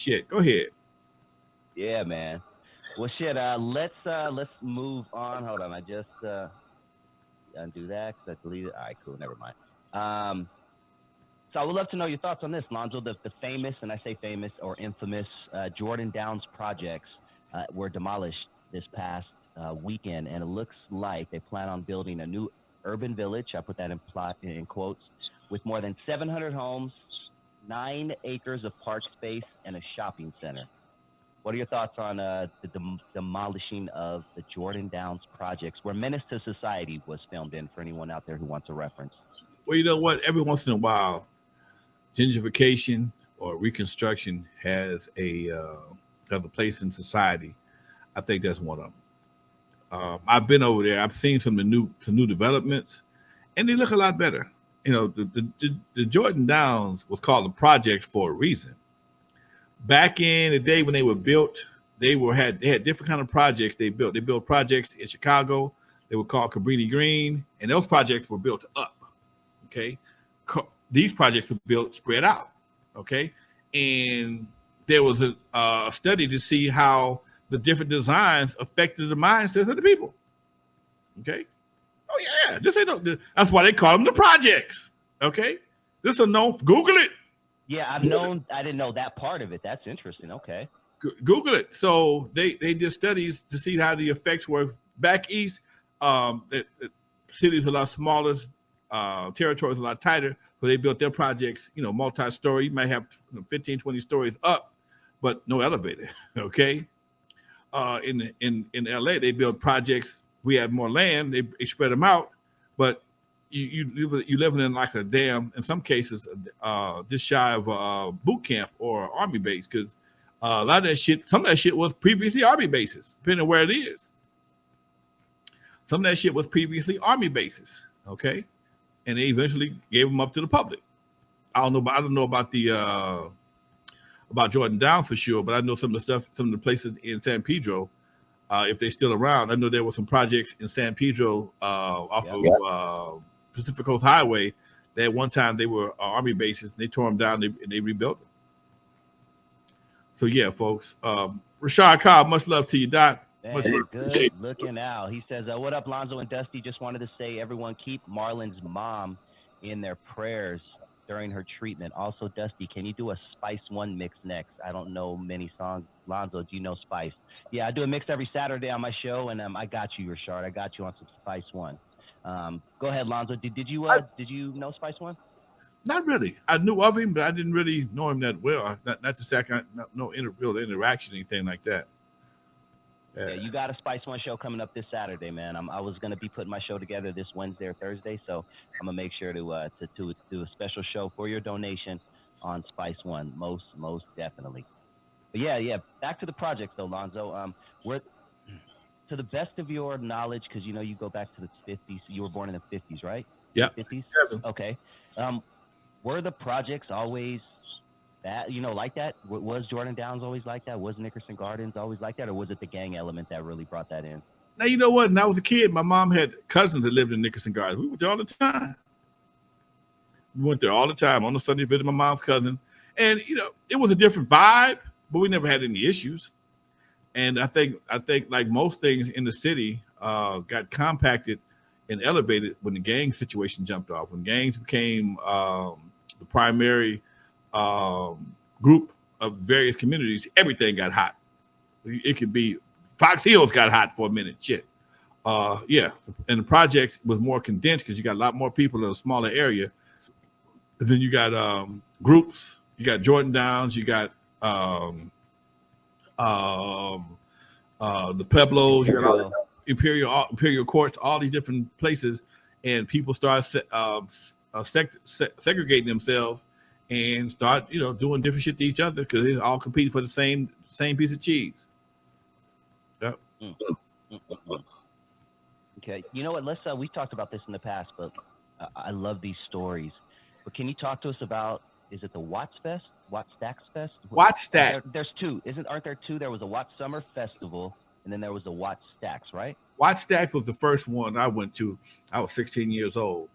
shit. Go ahead. Yeah, man. Well, shit. Let's move on. Hold on. I just undo that because I deleted. All right, cool. Never mind. Um, so I would love to know your thoughts on this, Lonzo. The famous, and I say famous or infamous, Jordan Downs projects were demolished this past weekend, and it looks like they plan on building a new urban village. I put that in quotes, with more than 700 homes, 9 acres of park space, and a shopping center. What are your thoughts on the demolishing of the Jordan Downs projects, where Menace to Society was filmed in, for anyone out there who wants a reference? Well, you know what? Every once in a while, gentrification or reconstruction has a place in society. I think that's one of them. I've been over there. I've seen some new developments, and they look a lot better. You know, the Jordan Downs was called the project for a reason. Back in the day when they were built, they had different kind of projects they built. They built projects in Chicago. They were called Cabrini Green, and those projects were built up. Okay, these projects were built spread out. Okay, and there was a study to see how the different designs affected the mindsets of the people. Okay, oh yeah, that's why they call them the projects. Okay, this is a known. Google it. Yeah, I've known. I didn't know that part of it. That's interesting. Okay. Google it. So they did studies to see how the effects were back east. The cities a lot smaller, territories a lot tighter, so they built their projects, multi-story. You might have 15, 20 stories up, but no elevator. Okay. In LA, they built projects. We had more land. They spread them out, but you living in like a damn, in some cases, just shy of a boot camp or army base, because a lot of that shit, some of that shit was previously army bases, depending on where it is. Some of that shit was previously army bases, okay, and they eventually gave them up to the public. I don't know about the about Jordan Down for sure, but I know some of the stuff, some of the places in San Pedro, if they're still around. I know there were some projects in San Pedro off Yep. of Pacific Coast Highway that one time they were army bases. And they tore them down and they rebuilt them. So yeah, folks. Rashad Cobb, much love to you, Doc. Much Hey, love. good looking out. He says, "What up, Lonzo and Dusty? Just wanted to say, everyone keep Marlon's mom in their prayers during her treatment. Also, Dusty, can you do a Spice One mix next? I don't know many songs. Lonzo, do you know Spice? Yeah, I do a mix every Saturday on my show, and I got you, Rashard. I got you on some Spice One. Go ahead, Lonzo. Did you know Spice One? Not really. I knew of him, but I didn't really know him that well. Not to say I can't, no real interaction, anything like that. Yeah, you got a Spice One show coming up this Saturday, man. I was gonna be putting my show together this Wednesday or Thursday, so I'm gonna make sure to do a special show for your donation on Spice One, most definitely. But yeah. Back to the projects though, Lonzo. Where, to the best of your knowledge, because you go back to the 50s. You were born in the 50s, right? Yeah. 50s. Okay. Were the projects always that like that? Was Jordan Downs always like that? Was Nickerson Gardens always like that, or was it the gang element that really brought that in? Now you know what? When I was a kid, my mom had cousins that lived in Nickerson Gardens. We went there all the time. We went there all the time on the Sunday, visit my mom's cousin, and it was a different vibe, but we never had any issues. And I think like most things in the city, got compacted and elevated when the gang situation jumped off. When gangs became the primary group of various communities, everything got hot. It could be Fox Hills got hot for a minute. Shit. Yeah. And the projects was more condensed because you got a lot more people in a smaller area. And then you got groups. You got Jordan Downs. You got um, the Pueblos. You got all Imperial Courts. All these different places, and people start segregating themselves and start doing different shit to each other because they're all competing for the same piece of cheese. Yep. Mm. Mm-mm. Okay, you know what? Let's. We've talked about this in the past, but I love these stories. But can you talk to us about? Is it the Watts Fest? Watts Stax Fest? Watts Stax. There's two. Aren't there two? There was a Watts Summer Festival, and then there was the Watts Stax, right? Watts Stax was the first one I went to. I was 16 years old.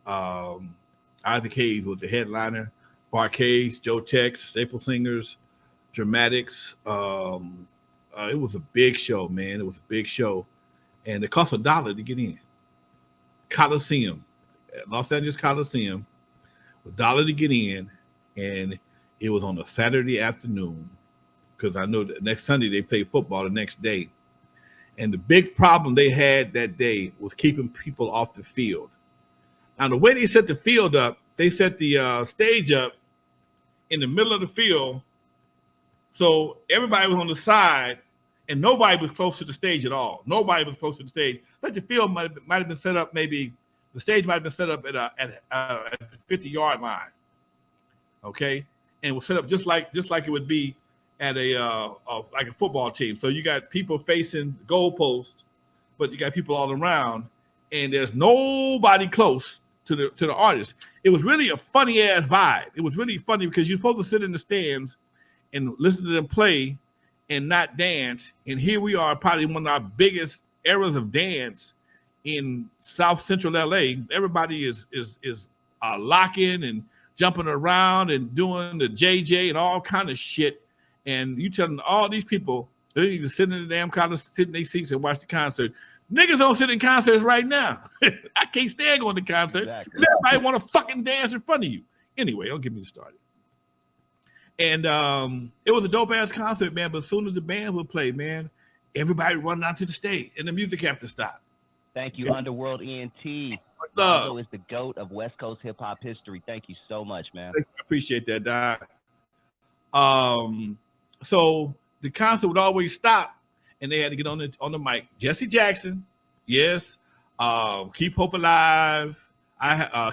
Isaac Hayes was the headliner. Barcades, Joe Tex, Staple Singers, dramatics. It was a big show, man. It was a big show, and it cost $1 to get in. Coliseum, Los Angeles Coliseum, $1 to get in, and it was on a Saturday afternoon because I know that next Sunday they play football the next day. And the big problem they had that day was keeping people off the field. Now, the way they set the field up, they set the stage up in the middle of the field, so everybody was on the side, and nobody was close to the stage at all. Nobody was close to the stage. But the field might have been set up, maybe the stage might have been set up at the 50-yard line. Okay, and it was set up just like it would be at like a football team. So you got people facing the goalpost, but you got people all around, and there's nobody close to the artist. It was really a funny ass vibe. It was really funny because you're supposed to sit in the stands and listen to them play and not dance. And here we are, probably one of our biggest eras of dance in South Central LA. Everybody is locking and jumping around and doing the JJ and all kind of shit. And you telling all these people they need to sit in the damn concert, sit in their seats and watch the concert. Niggas don't sit in concerts right now. I can't stand going to concerts. Exactly. Everybody want to fucking dance in front of you. Anyway, don't get me started. And it was a dope ass concert, man. But as soon as the band would play, man, everybody running out to the stage and the music had to stop. Thank you, Underworld ENT. Lonzo is the GOAT of West Coast hip hop history. Thank you so much, man. I appreciate that, Doc. So the concert would always stop, and they had to get on the mic. Jesse Jackson, yes. Keep Hope Alive.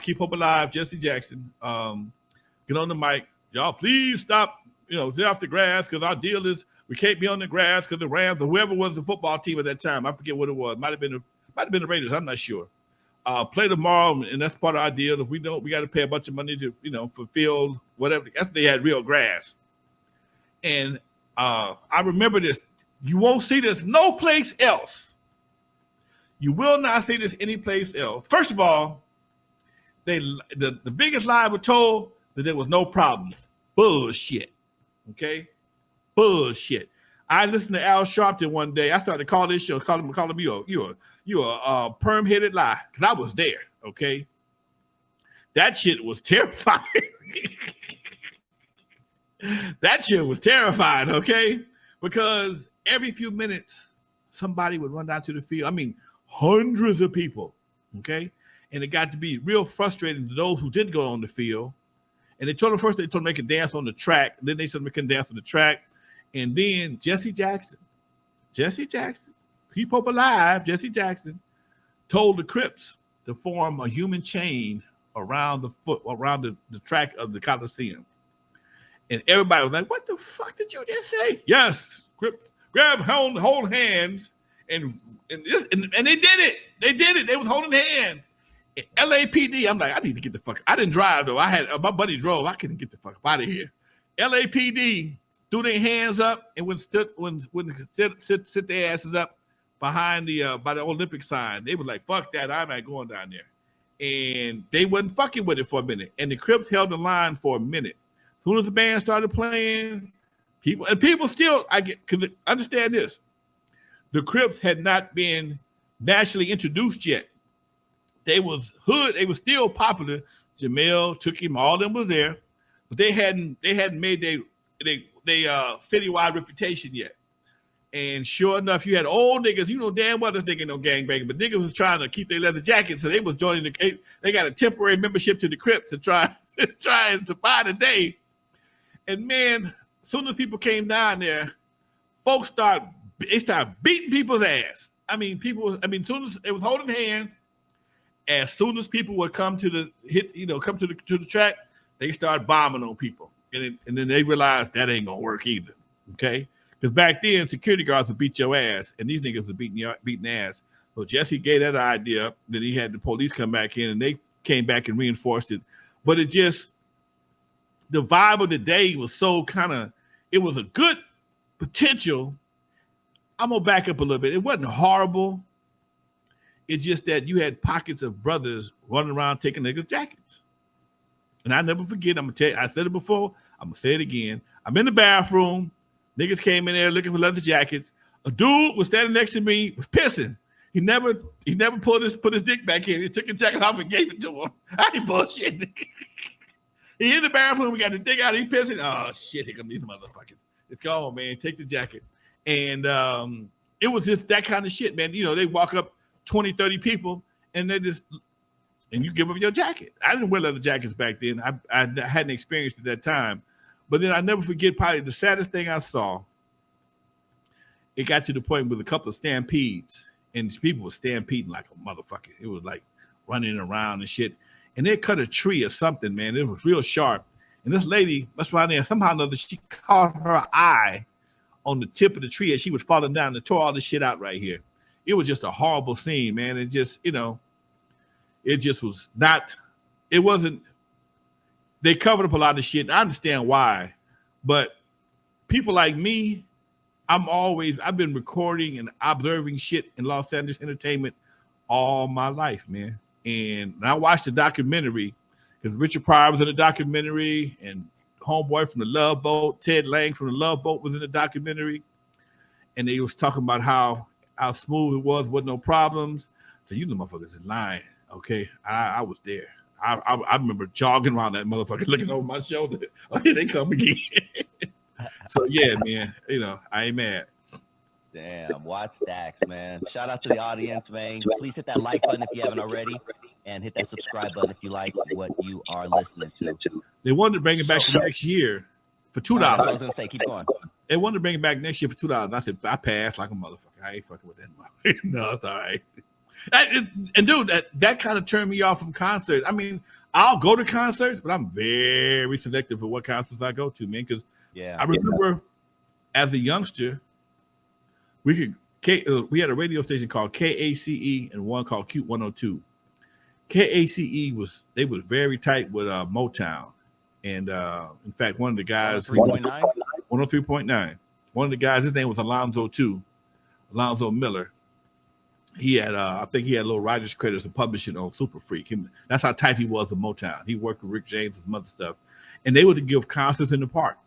Keep Hope Alive. Jesse Jackson. Get on the mic. Y'all, please stop. Stay off the grass because our deal is we can't be on the grass because the Rams or whoever was the football team at that time. I forget what it was. Might have been the Raiders. I'm not sure. Play tomorrow, and that's part of our deal. If we don't, we got to pay a bunch of money to for field whatever. That's they had real grass. And I remember this. You won't see this no place else. You will not see this any place else. First of all, the biggest lie was told that there was no problems. Bullshit. Okay? Bullshit. I listened to Al Sharpton one day. I started to call this show, call him you a perm-headed lie, because I was there, okay? That shit was terrifying. That shit was terrifying, okay? Because every few minutes, somebody would run down to the field. I mean, hundreds of people, okay? And it got to be real frustrating to those who did go on the field. And they told them to make a dance on the track. Then they said they couldn't dance on the track. And then Jesse Jackson, Keep Hope Alive, Jesse Jackson, told the Crips to form a human chain around the track of the Coliseum. And everybody was like, what the fuck did you just say? Yes, Crips, hold hands. And they did it. They did it. They was holding hands. And LAPD, I'm like, I need to get the fuck. I didn't drive, though. I had my buddy drove. I couldn't get the fuck out of here. LAPD threw their hands up and when sit their asses up behind by the Olympic sign. They was like, fuck that, I'm not going down there. And they wasn't fucking with it for a minute. And the Crips held the line for a minute. As soon as the band started playing, people still, understand this. The Crips had not been nationally introduced yet. They was hood, they was still popular. Jamel, took him, all of them was there, but they hadn't made their citywide reputation yet. And sure enough, you had old niggas, damn well this nigga no gangbanging, but niggas was trying to keep their leather jackets, so they was joining they got a temporary membership to the Crips to try and survive the day. And man, as soon as people came down there, folks started beating people's ass. As soon as it was holding hands, as soon as people would come to the track, they started bombing on people. And then they realized that ain't gonna work either. Okay? Because back then, security guards would beat your ass, and these niggas were beating ass. So Jesse gave that idea. Then he had the police come back in, and they came back and reinforced it. But the vibe of the day was so it was a good potential. I'm gonna back up a little bit. It wasn't horrible. It's just that you had pockets of brothers running around taking niggas' jackets. And I never forget, I'm gonna tell you, I said it before, I'm gonna say it again. I'm in the bathroom. Niggas came in there looking for leather jackets. A dude was standing next to me, was pissing. He never put his dick back in. He took his jacket off and gave it to him. I ain't bullshit. He in the bathroom. We got the dick out. He pissing. Oh shit! Here come these motherfuckers. It's gone, man. Take the jacket. And it was just that kind of shit, man. You know, they walk up 20, 30 people, and you give them your jacket. I didn't wear leather jackets back then. I hadn't experienced it at that time. But then I never forget probably the saddest thing I saw. It got to the point with a couple of stampedes, and people were stampeding like a motherfucker. It was like running around and shit. And they cut a tree or something, man. It was real sharp. And this lady, that's why there, somehow or another, she caught her eye on the tip of the tree as she was falling down and tore all this shit out right here. It was just a horrible scene, man. It just, you know, it just was not, it wasn't, they covered up a lot of shit. I understand why, but people like me, I've been recording and observing shit in Los Angeles entertainment all my life, man. And I watched the documentary because Richard Pryor was in the documentary, and homeboy from the Love Boat, Ted Lang from the Love Boat was in the documentary. And they was talking about how smooth it was with no problems. So you the motherfuckers is lying, okay? I was there. I remember jogging around that motherfucker, looking over my shoulder. Oh, here they come again. So yeah, man, you know, I ain't mad. Damn, watch Stax, man. Shout out to the audience, man. Please hit that like button if you haven't already, and hit that subscribe button if you like what you are listening to. They wanted to bring it back to next year for $2. I was gonna say, keep going. They wanted to bring it back next year for $2. I said, I passed like a motherfucker. I ain't fucking with that motherfucker. No, it's all right. And dude, that kind of turned me off from concerts. I mean, I'll go to concerts, but I'm very selective for what concerts I go to, man. Because I remember as a youngster, we had a radio station called KACE and one called Cute 102. KACE was very tight with Motown, and in fact, one of the guys 103.9. One of the guys, his name was Alonzo Miller. He had, I think he had little writer's credits and publishing on Super Freak. That's how tight he was with Motown. He worked with Rick James and some other stuff. And they would give concerts in the park,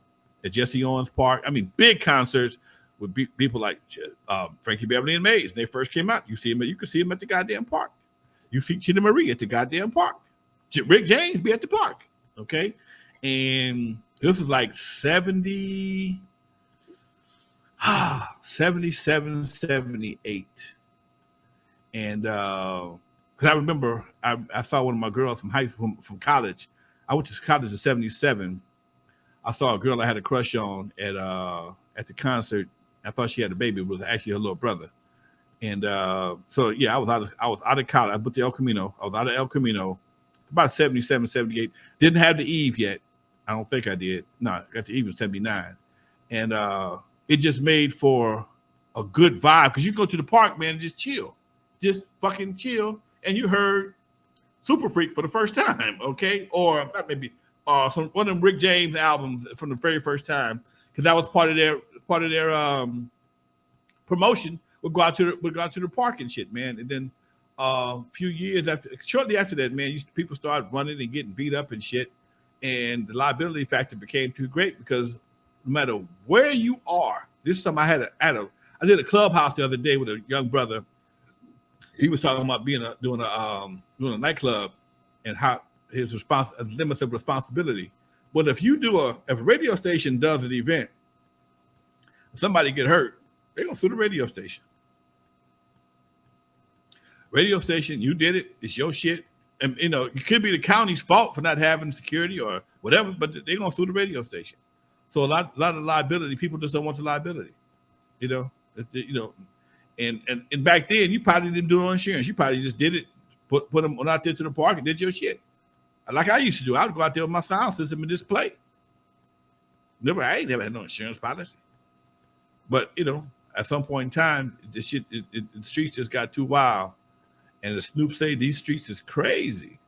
at Jesse Owens Park. I mean, big concerts with people like Frankie Beverly and Mays. When they first came out, you could see him at the goddamn park. You see Chita Marie at the goddamn park. Rick James be at the park, okay? And this was like 77, 78. And because I remember I saw one of my girls from high school, from college. I went to college in 77. I saw a girl I had a crush on at the concert. I thought she had a baby. It was actually her little brother. And so yeah, I was out of college. I went to El Camino. I was out of El Camino about 77, 78. Didn't have the Eve yet. I don't think I did. No, I got the Eve in 79. And it just made for a good vibe because you go to the park, man, and just chill. Just fucking chill. And you heard Super Freak for the first time, okay? Or maybe one of them Rick James albums from the very first time, because that was part of their promotion. Would go out to the park and shit, man. And then shortly after that, man, people started running and getting beat up and shit, and the liability factor became too great because no matter where you are, this is something I did a clubhouse the other day with a young brother. He was talking about doing a nightclub and how his limits of responsibility. But if a radio station does an event, somebody get hurt, they're gonna sue the radio station. Radio station, you did it. It's your shit. And, you know, it could be the county's fault for not having security or whatever, but they're going to sue the radio station. So a lot of liability, people just don't want the liability, you know. And back then, you probably didn't do it on insurance. You probably just did it, put them out there to the park and did your shit. Like I used to do. I would go out there with my sound system and just play. I ain't never had no insurance policy. But, you know, at some point in time, the streets just got too wild. And the Snoop say these streets is crazy.